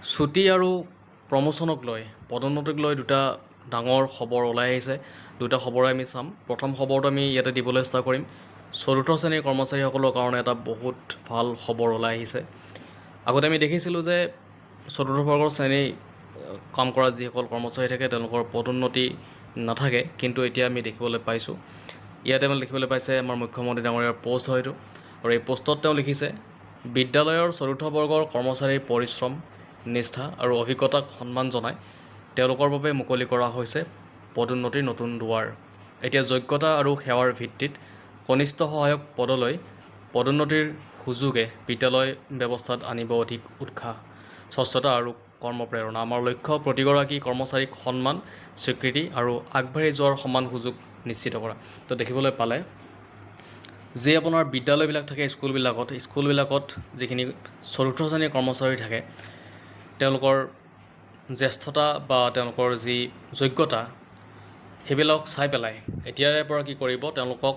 ছুটি আৰু প্ৰমোশ্যনক লৈ পদোন্নতিক লৈ দুটা ডাঙৰ খবৰ ওলাই আহিছে। দুটা খবৰে আমি চাম। প্ৰথম খবৰটো আমি ইয়াতে দিবলৈ চেষ্টা কৰিম। চতুৰ্থ শ্ৰেণীৰ কৰ্মচাৰীসকলৰ কাৰণে এটা বহুত ভাল খবৰ ওলাই আহিছে। আগতে আমি দেখিছিলোঁ যে চতুৰ্থ বৰ্গৰ শ্ৰেণী কাম কৰা যিসকল কৰ্মচাৰী থাকে তেওঁলোকৰ পদোন্নতি নাথাকে, কিন্তু এতিয়া আমি দেখিবলৈ পাইছোঁ ইয়াতে মানে দেখিবলৈ পাইছে আমাৰ মুখ্যমন্ত্ৰী ডাঙৰীয়াৰ পষ্ট হয়তো, আৰু এই পষ্টত তেওঁ লিখিছে, বিদ্যালয়ৰ চতুৰ্থ বৰ্গৰ কৰ্মচাৰীৰ পৰিশ্ৰম, নিষ্ঠা আৰু অভিজ্ঞতাক সন্মান জনাই তেওঁলোকৰ বাবে মুকলি কৰা হৈছে পদোন্নতিৰ নতুন দুৱাৰ। এতিয়া যোগ্যতা আৰু সেৱাৰ ভিত্তিত কনিষ্ঠ সহায়ক পদলৈ পদোন্নতিৰ সুযোগে বিদ্যালয় ব্যৱস্থাত আনিব অধিক উৎসাহ, স্বচ্ছতা আৰু কৰ্মপ্ৰেৰণা। আমাৰ লক্ষ্য প্ৰতিগৰাকী কৰ্মচাৰীক সন্মান, স্বীকৃতি আৰু আগবাঢ়ি যোৱাৰ সমান সুযোগ নিশ্চিত কৰা। তো দেখিবলৈ পালে যি আপোনাৰ বিদ্যালয়বিলাক থাকে স্কুলবিলাকত যিখিনি চতুৰ্থ শ্ৰেণীৰ কৰ্মচাৰী থাকে তেওঁলোকৰ জ্যেষ্ঠতা বা তেওঁলোকৰ যি যোগ্যতা সেইবিলাক চাই পেলাই এতিয়াৰে পৰা কি কৰিব, তেওঁলোকক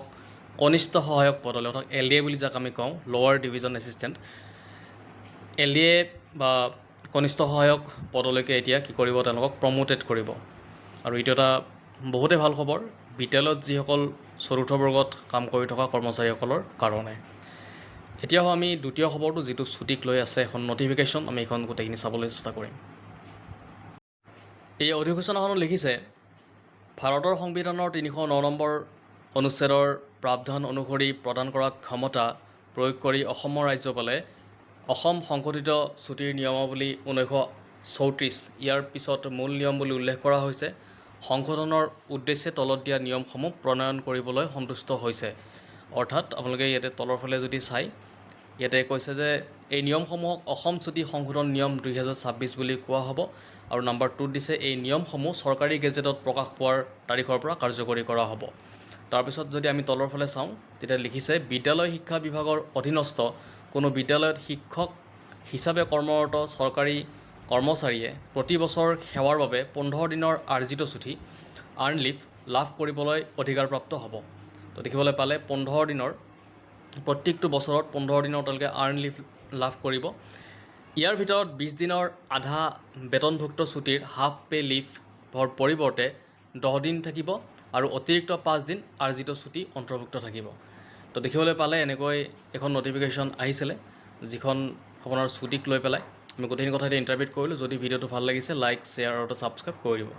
কনিষ্ঠ সহায়ক পদলৈ অৰ্থাৎ LDA বুলি যাক আমি কওঁ, লোৱাৰ ডিভিজন এছিষ্টেণ্ট, LDA বা কনিষ্ঠ সহায়ক পদলৈকে এতিয়া কি কৰিব, তেওঁলোকক প্ৰমোটেড কৰিব। আৰু এইটো এটা বহুতেই ভাল খবৰ বিদ্যালয়ত যিসকল চতুৰ্থ বৰ্গত কাম কৰি থকা কৰ্মচাৰীসকলৰ কাৰণে। এতিয়াও আমি দ্বিতীয় খবৰটো যিটো ছুটিক লৈ আছে এখন নটিফিকেশ্যন, আমি এইখন গোটেইখিনি চাবলৈ চেষ্টা কৰিম। এই অধিসূচনাখনত লিখিছে, ভাৰতৰ সংবিধানৰ ৩০৯ নম্বৰ অনুচ্ছেদৰ প্ৰাৱধান অনুসৰি প্ৰদান কৰা ক্ষমতা প্ৰয়োগ কৰি অসমৰ ৰাজ্যপালে অসম সংশোধিত ছুটিৰ নিয়মাৱলী 1934 ইয়াৰ পিছত মূল নিয়ম বুলি উল্লেখ কৰা হৈছে সংশোধনৰ উদ্দেশ্যে তলত দিয়া নিয়মসমূহ প্ৰণয়ন কৰিবলৈ সন্তুষ্ট হৈছে। অৰ্থাৎ আপোনালোকে ইয়াতে তলৰ ফালে যদি চাই, ইয়াতে কৈছে যে এই নিয়মসমূহক অসম ছুটি সংশোধন নিয়ম 2026 বুলি কোৱা হ'ব, আৰু নম্বৰ 2 দিছে এই নিয়মসমূহ চৰকাৰী গেজেটত প্ৰকাশ পোৱাৰ তাৰিখৰ পৰা কাৰ্যকৰী কৰা হ'ব। তাৰপিছত যদি আমি তলৰ ফালে চাওঁ তেতিয়া লিখিছে, বিদ্যালয় শিক্ষা বিভাগৰ অধীনস্থ কোনো বিদ্যালয়ত শিক্ষক হিচাপে কৰ্মৰত চৰকাৰী কৰ্মচাৰীয়ে প্ৰতি বছৰ সেৱাৰ বাবে 15 দিনৰ আৰ্জিত ছুটি আৰ্ণ লিভ লাভ কৰিবলৈ অধিকাৰপ্ৰাপ্ত হ'ব। তো দেখিবলৈ পালে 15 দিনৰ প্ৰত্যেকটো বছৰত 15 দিনৰ তেওঁলোকে আৰ্ণ লিভ লাভ কৰিব। ইয়াৰ ভিতৰত 20 দিনৰ আধা বেতনভুক্ত ছুটিৰ হাফ পে লিভৰ পৰিৱৰ্তে 10 দিন থাকিব, আৰু অতিৰিক্ত 5 দিন আৰ্জিত ছুটি অন্তৰ্ভুক্ত থাকিব। তো দেখিবলৈ পালে এনেকৈ এখন নটিফিকেশ্যন আহিছিলে যিখন আপোনাৰ ছুটিক লৈ পেলাই। আমি গোটেইখিনি কথা এতিয়া ইণ্টাৰপ্ৰিট কৰিলোঁ। যদি ভিডিঅ'টো ভাল লাগিছে লাইক, শ্বেয়াৰ আৰু ছাবস্ক্ৰাইব কৰি দিব।